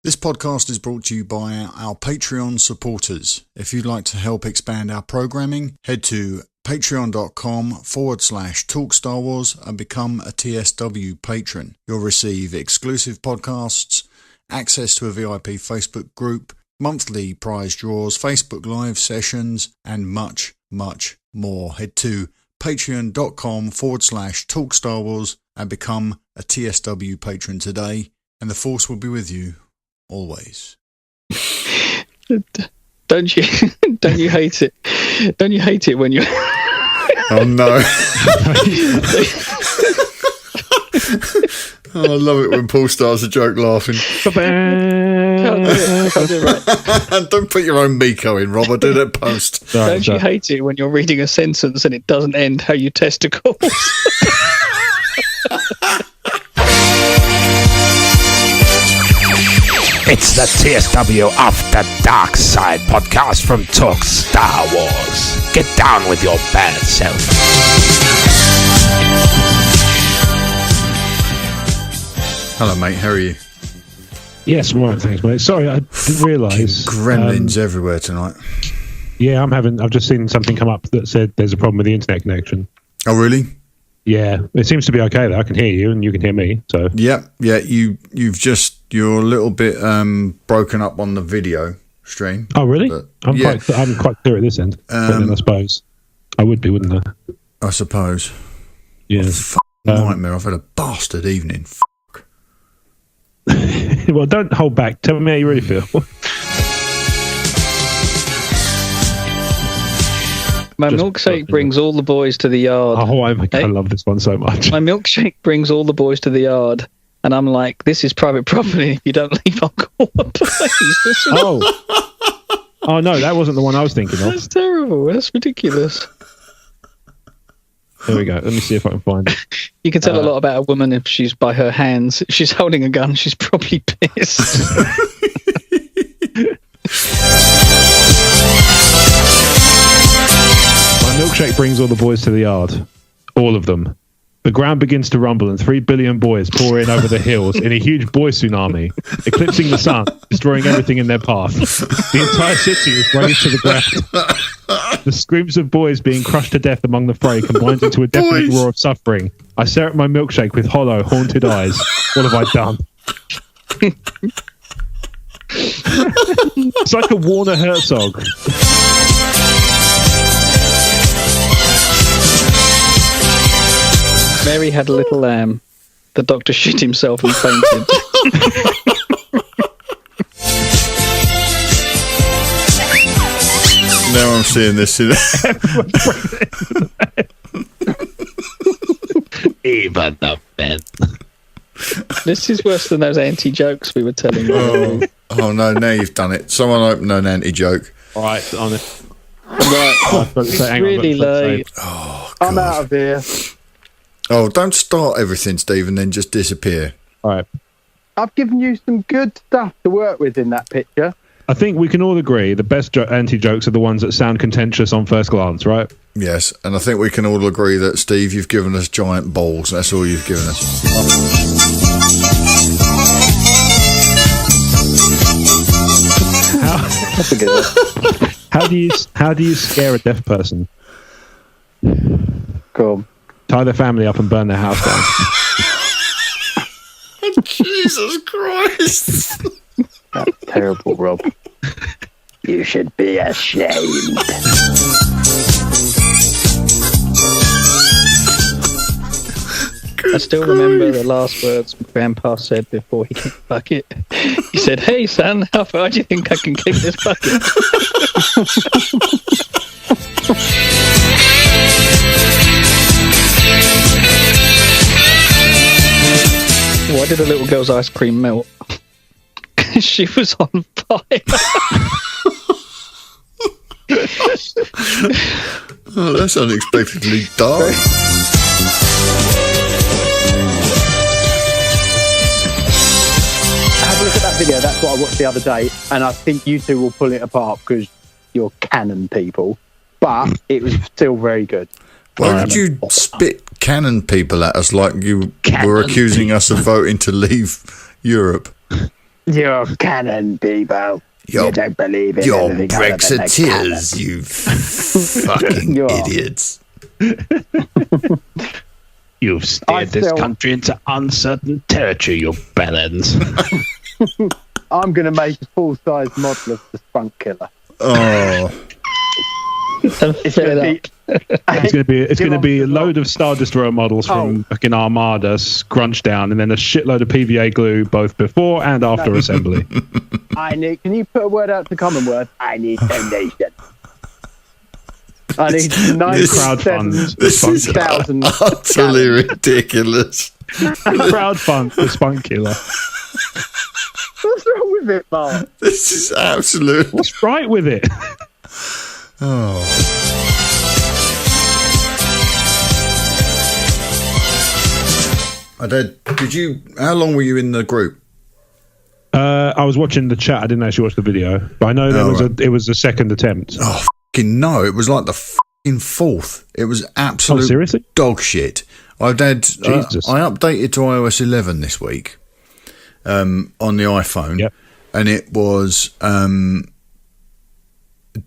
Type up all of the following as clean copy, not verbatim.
This podcast is brought to you by our Patreon supporters. If you'd like to help expand our programming, head to patreon.com/talkstarwars and become a TSW patron. You'll receive exclusive podcasts, access to a VIP Facebook group, monthly prize draws, Facebook live sessions, and much, much more. Head to patreon.com/talkstarwars and become a TSW patron today, and the force will be with you always. Don't you hate it? Don't you hate it when you? Oh no! Oh, I love it when Paul starts a joke laughing. Can't do it right. Don't put your own Miko in, Rob. I do that post. Don't you hate it when you're reading a sentence and it doesn't end how you testicles? It's the TSW After Darkside podcast from Talk Star Wars. Get down with your bad self. Hello, mate. How are you? Yes, right. Thanks, mate. Sorry, I didn't realise. Gremlins everywhere tonight. Yeah, I've just seen something come up that said there's a problem with the internet connection. Oh, really? Yeah, it seems to be okay though. I can hear you and you can hear me. So yeah. You're a little bit broken up on the video stream. Oh, really? But, I'm quite clear at this end. But then I suppose I would be, wouldn't I? I suppose. Yeah. Nightmare. I've had a bastard evening. Well, don't hold back. Tell me how you really feel. My milkshake brings all the boys to the yard. Oh, I love this one so much. My milkshake brings all the boys to the yard, and I'm like, this is private property. If you don't leave, I'll call the police. Oh no, that wasn't the one I was thinking of. That's terrible. That's ridiculous. There we go. Let me see if I can find it. You can tell a lot about a woman if she's by her hands. If she's holding a gun, she's probably pissed. My milkshake brings all the boys to the yard. All of them. The ground begins to rumble and 3 billion boys pour in over the hills in a huge boy tsunami, eclipsing the sun, destroying everything in their path. The entire city is razed to the ground. The screams of boys being crushed to death among the fray combines into a deafening roar of suffering. I stare at my milkshake with hollow, haunted eyes. What have I done? It's like a Warner Herzog. Mary had a little lamb. The doctor shit himself and fainted. Now I'm seeing this. Even the men. This is worse than those anti-jokes we were telling you. Oh no, now you've done it. Someone opened an anti-joke. All right, on it. Right. It's really late. Oh, God. I'm out of here. Oh, don't start everything, Steve, and then just disappear. All right. I've given you some good stuff to work with in that picture. I think we can all agree the best anti-jokes are the ones that sound contentious on first glance, right? Yes, and I think we can all agree that, Steve, you've given us giant balls. That's all you've given us. That's a good one. How do you scare a deaf person? Cool. Tie their family up and burn their house down. Jesus Christ. That's terrible, Rob. You should be ashamed. I still remember the last words Grandpa said before he kicked the bucket. He said, "Hey, son, how far do you think I can kick this bucket?" Why did a little girl's ice cream melt? She was on fire. Oh, that's unexpectedly dark. Have a look at that video. That's what I watched the other day, and I think you two will pull it apart because you're canon people. But it was still very good. Why did you spit cannon people at us like you were accusing us of voting to leave Europe? You're cannon people. You don't believe in You're anything other than the Brexiteers, you fucking idiots. You've steered this country into uncertain territory, you bellends. I'm going to make a full-size model of the Spunk Killer. Oh. It's going to be a load of Star Destroyer models from fucking Armada scrunched down, and then a shitload of PVA glue both before and after assembly. Can you put a word out to common word? I need donation. I need crowdfund. This is utterly ridiculous. Crowdfund the Spunk Killer. What's wrong with it, Mark? This is absolute. What's right with it? Oh. Did you? How long were you in the group? I was watching the chat. I didn't actually watch the video, but I know it was a second attempt. Oh, fucking no! It was like the fucking fourth. It was absolute seriously? Dog shit. I updated to iOS 11 this week on the iPhone, and it was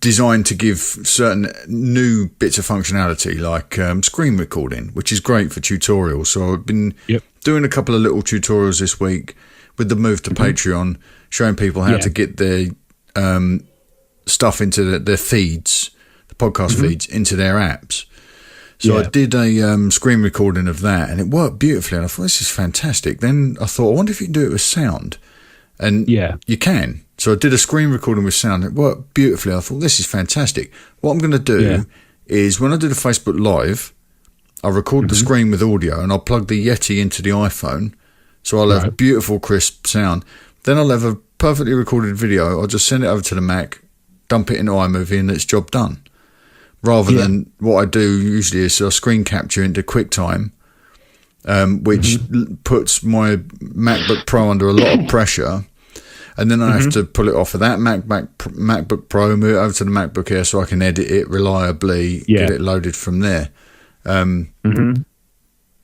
designed to give certain new bits of functionality, like screen recording, which is great for tutorials. So I've been doing a couple of little tutorials this week with the move to Patreon, showing people how to get their stuff into their feeds, the podcast feeds, into their apps. So I did a screen recording of that, and it worked beautifully. And I thought, this is fantastic. Then I thought, I wonder if you can do it with sound. And you can. So I did a screen recording with sound. It worked beautifully. I thought, this is fantastic. What I'm going to do is, when I do the Facebook Live, I'll record the screen with audio, and I'll plug the Yeti into the iPhone. So I'll have beautiful, crisp sound. Then I'll have a perfectly recorded video. I'll just send it over to the Mac, dump it into iMovie, and it's job done. Rather than what I do usually is I'll screen capture into QuickTime, which puts my MacBook Pro under a lot of pressure. And then I have to pull it off of that MacBook Pro, move it over to the MacBook Air so I can edit it reliably, get it loaded from there.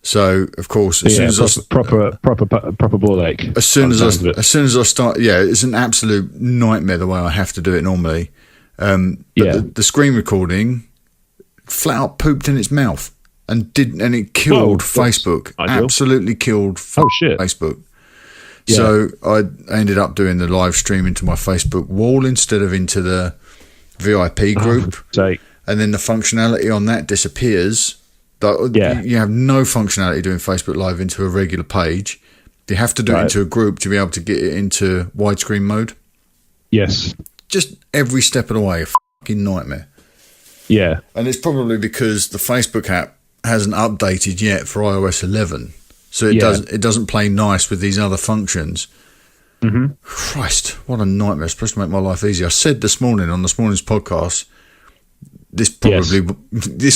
So, of course, as soon as proper ball ache. As soon as I start, it's an absolute nightmare the way I have to do it normally. But the screen recording flat out pooped in its mouth and it killed Facebook. Absolutely killed Facebook. Yeah. So I ended up doing the live stream into my Facebook wall instead of into the VIP group. And then the functionality on that disappears. You have no functionality doing Facebook Live into a regular page. You have to do it into a group to be able to get it into widescreen mode. Yes. Just every step of the way, a fucking nightmare. Yeah. And it's probably because the Facebook app hasn't updated yet for iOS 11. So it doesn't play nice with these other functions. Christ, what a nightmare. It's supposed to make my life easier. I said this morning on this morning's podcast, this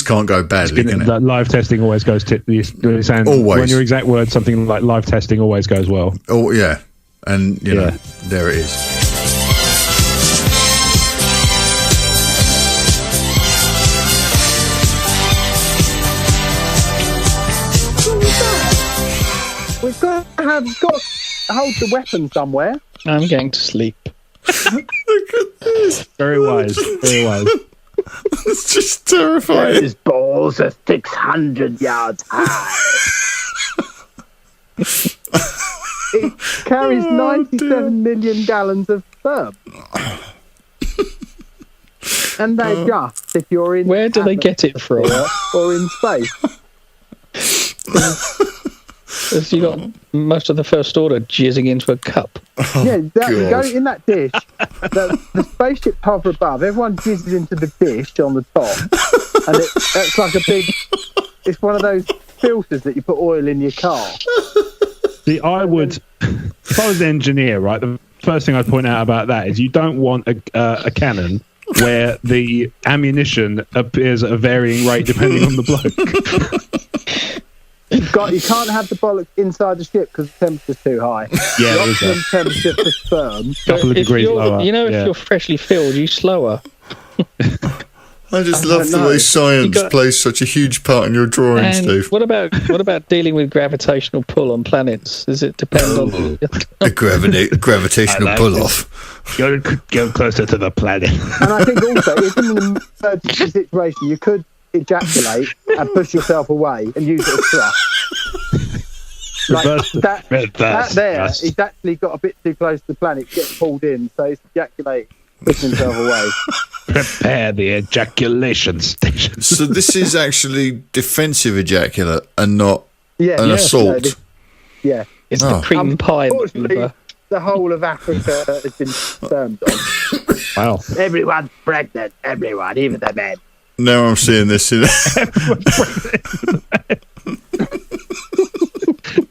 can't go badly, can it? That live testing always goes always. When your exact word, something like live testing always goes well. Oh, yeah. And, you know, there it is. We've got to hold the weapon somewhere. I'm going to sleep. Look at this. Very wise. Very wise. It's just terrifying. His balls are 600 yards high. It carries 97 million gallons of sperm. And they just, if you're in... Where do they get it from? Or in space. Because you got most of the first order jizzing into a cup. Go in that dish. The spaceship hover above. Everyone jizzes into the dish on the top, and that's like a big. It's one of those filters that you put oil in your car. See, I would, if I was an engineer, right. The first thing I'd point out about that is you don't want a cannon where the ammunition appears at a varying rate depending on the bloke. You can't have the bollocks inside the ship because the temperature's too high. Yeah, the optimum temperature for sperm. Couple of degrees lower. You know, if you're freshly filled, you slower. I just love the way science plays such a huge part in your drawing, and Steve. What about dealing with gravitational pull on planets? Does it depend on the gravitational pull-off? Go closer to the planet. And I think also, if in an emergency situation, you could ejaculate and push yourself away and use it as thrust. Like that there, he's actually got a bit too close to the planet, gets pulled in, so he's ejaculating, pushing himself away. Prepare the ejaculation station. So this is actually defensive ejaculate and not an assault. No, it's the cream pie. Unfortunately, the whole of Africa has been turned on. Wow. Everyone's pregnant. Everyone, even the men. Now I'm seeing this in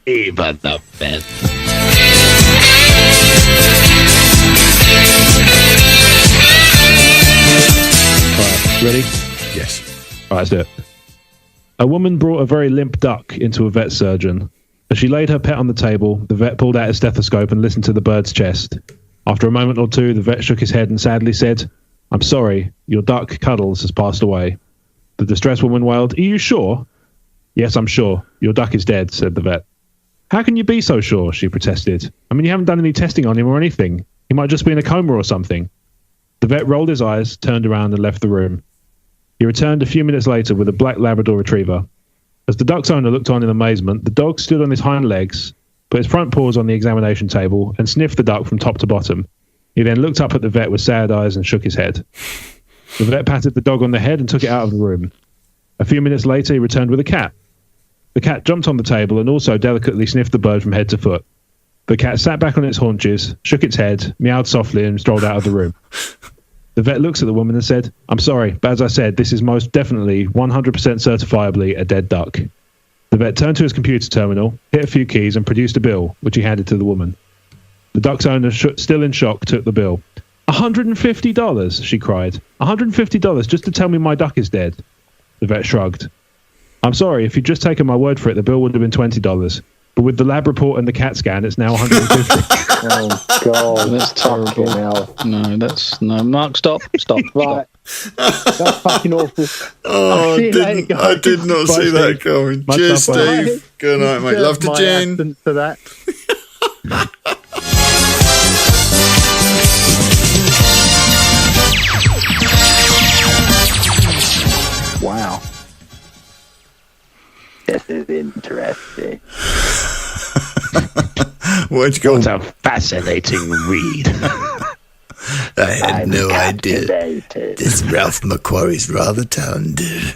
Even the men. Right, ready? Yes. All right, let's do it. A woman brought a very limp duck into a vet surgeon. As she laid her pet on the table, the vet pulled out his stethoscope and listened to the bird's chest. After a moment or two, the vet shook his head and sadly said, "I'm sorry, your duck, Cuddles, has passed away." The distressed woman wailed, "Are you sure?" "Yes, I'm sure. Your duck is dead," said the vet. "How can you be so sure?" she protested. "I mean, you haven't done any testing on him or anything. He might just be in a coma or something." The vet rolled his eyes, turned around and left the room. He returned a few minutes later with a black Labrador retriever. As the duck's owner looked on in amazement, the dog stood on his hind legs, put his front paws on the examination table, and sniffed the duck from top to bottom. He then looked up at the vet with sad eyes and shook his head. The vet patted the dog on the head and took it out of the room. A few minutes later, he returned with a cat. The cat jumped on the table and also delicately sniffed the bird from head to foot. The cat sat back on its haunches, shook its head, meowed softly, and strolled out of the room. The vet looks at the woman and said, "I'm sorry, but as I said, this is most definitely 100% certifiably a dead duck." The vet turned to his computer terminal, hit a few keys, and produced a bill, which he handed to the woman. The duck's owner, still in shock, took the bill. $150, she cried. $150 just to tell me my duck is dead. The vet shrugged. "I'm sorry, if you'd just taken my word for it, the bill would have been $20. But with the lab report and the CAT scan, it's now $150. Oh, God. That's terrible. No, Mark, stop. Right. That's fucking awful. Oh, I did not see that coming. Cheers, Steve. Good night, mate. Love to Jen. For that. Wow. This is interesting. Where'd you go? What a fascinating read. I had no idea. This Ralph McQuarrie's rather talented.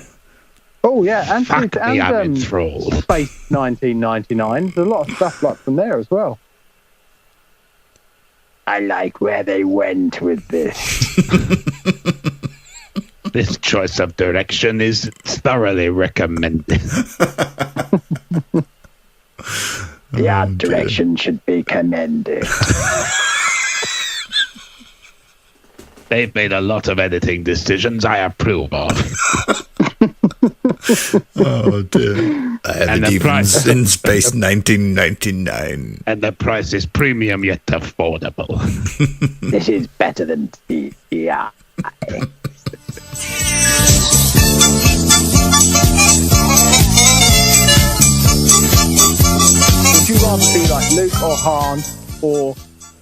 Oh, yeah. And Fuck me, I'm enthralled. Space 1999. There's a lot of stuff like from there as well. I like where they went with this. This choice of direction is thoroughly recommended. The art direction should be commended. They've made a lot of editing decisions I approve of. Oh, dear. I haven't even seen Space 1999. And the price is premium yet affordable. This is better than CGI. Would you rather be like Luke or Han, or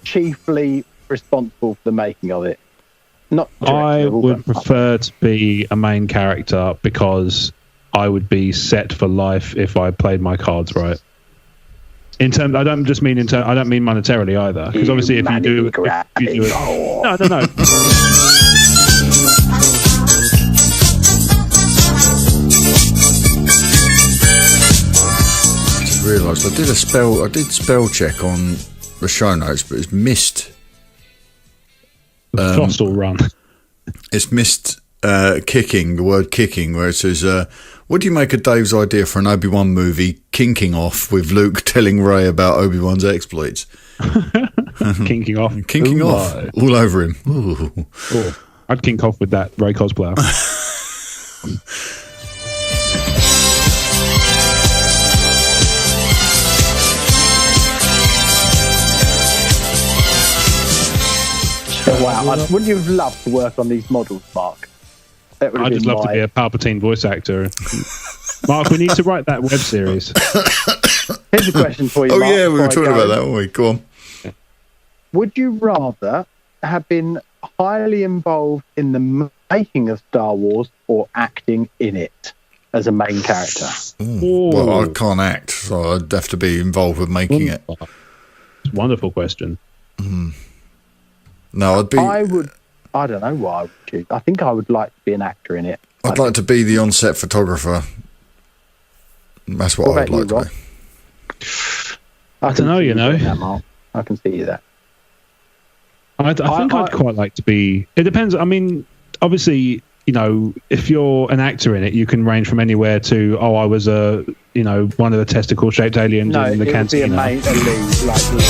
chiefly responsible for the making of it? I would prefer to be a main character because I would be set for life if I played my cards right. In terms, I don't just mean I don't mean monetarily either. Because obviously, if you do it, no, I don't know. Realised I did spell check on the show notes, but it's missed. Fossil run. It's missed kicking, the word kicking, where it says, what do you make of Dave's idea for an Obi-Wan movie, kinking off, with Luke telling Rey about Obi-Wan's exploits? Kinking off. Kinking off. My. All over him. Ooh. Oh, I'd kink off with that Rey cosplayer. Wow, wouldn't you have loved to work on these models, Mark? That would have I'd just been love to be a Palpatine voice actor. Mark, we need to write that web series. Here's a question for you. Oh, Mark, yeah, we were before I talking go. about that, weren't we? Go on. Would you rather have been highly involved in the making of Star Wars or acting in it as a main character? Well, I can't act, so I'd have to be involved with making it. Wonderful question. No, I'd be. I don't know what I would choose. I think I would like to be an actor in it. I'd like to be the on-set photographer. That's what I would like to be. I don't know, you know. Mark. I can see you there. I think I'd quite like to be. It depends. I mean, obviously, you know, if you're an actor in it, you can range from anywhere to, oh, I was one of the testicle-shaped aliens in the cantina. No, it would be a lead, like lead.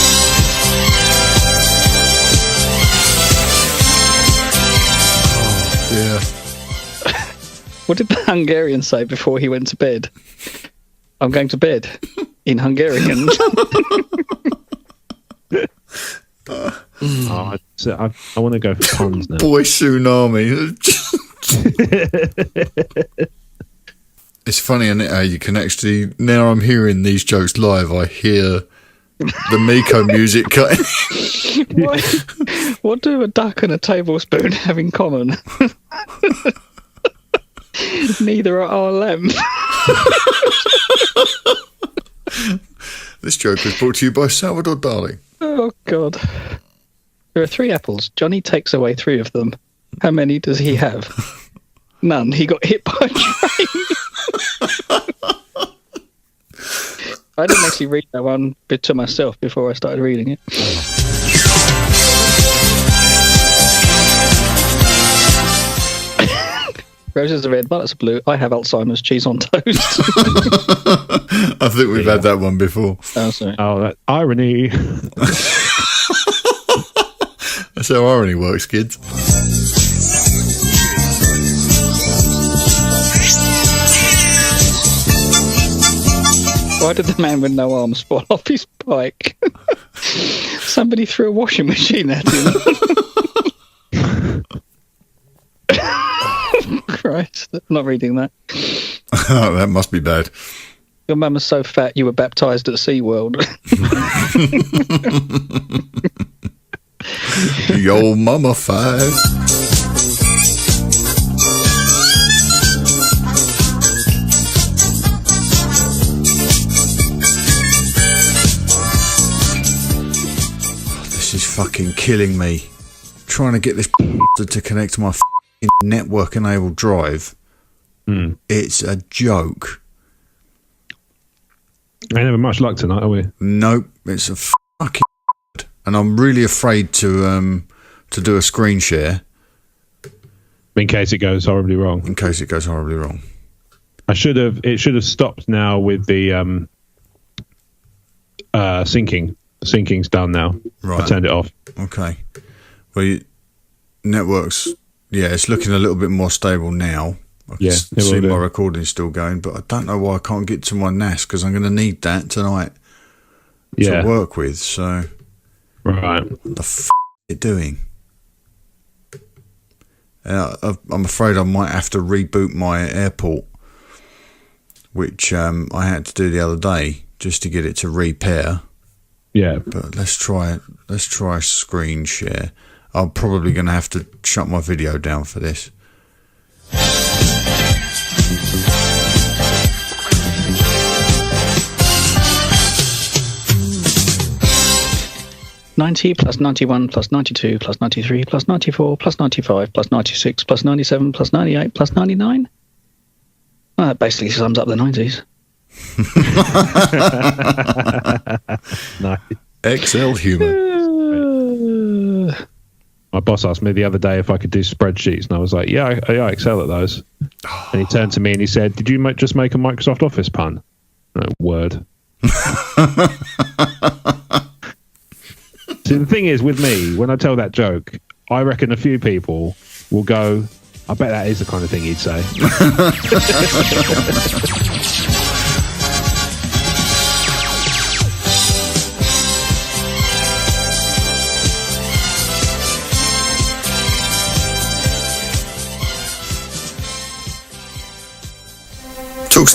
Yeah. What did the Hungarian say before he went to bed? I'm going to bed in Hungarian. I want to go for puns now. Boy tsunami. It's funny, isn't it, how you can actually... Now I'm hearing these jokes live, I hear the Miko music cutting. What do a duck and a tablespoon have in common? Neither are RLM. This joke was brought to you by Salvador Dali. Oh, God. There are 3 apples. Johnny takes away 3 of them. How many does he have? None. He got hit by a train. I didn't actually read that one bit to myself before I started reading it. Roses are red, violets are blue. I have Alzheimer's, cheese on toast. I think we've had that one before. Oh, sorry. Oh, that irony. That's how irony works, kids. Why did the man with no arms fall off his bike? Somebody threw a washing machine at him. Christ, I'm not reading that. Oh, that must be bad. Your mum was so fat you were baptised at SeaWorld. Yo, mummified. This is fucking killing me. Trying to get this to connect to my network-enabled drive. It's a joke. Ain't having much luck tonight, are we? Nope, it's a fucking and I'm really afraid to do a screen share In case it goes horribly wrong. in case it goes horribly wrong. It should have stopped now with the syncing. Syncing's done now. Right. I turned it off. Okay. Well, networks, yeah, it's looking a little bit more stable now. I can see my recording's still going, but I don't know why I can't get to my NAS because I'm going to need that tonight to work with. So, right, what the f*** is it doing? I'm afraid I might have to reboot my airport, which I had to do the other day just to get it to repair. Yeah, but let's try screen share. I'm probably going to have to shut my video down for this. 90 plus 91 plus 92 plus 93 plus 94 plus 95 plus 96 plus 97 plus 98 plus 99. Well, that basically sums up the 90s. Nice. Excel humour. My boss asked me the other day if I could do spreadsheets, and I was like, yeah, I excel at those. And he turned to me and he said, did you just make a Microsoft Office pun? Word. See, the thing is, with me, when I tell that joke, I reckon a few people will go, I bet that is the kind of thing he'd say.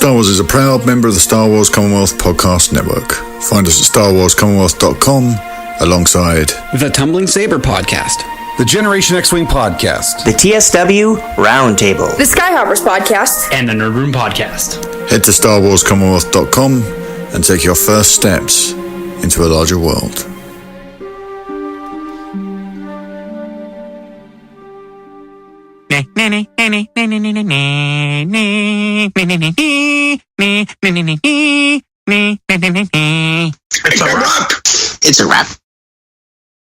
Star Wars is a proud member of the Star Wars Commonwealth Podcast Network. Find us at StarWarsCommonwealth.com alongside The Tumbling Saber Podcast, the Generation X-Wing Podcast, the TSW Roundtable, the Skyhoppers Podcast, and the Nerd Room Podcast. Head to StarWarsCommonwealth.com and take your first steps into a larger world. It's a wrap. It's a wrap.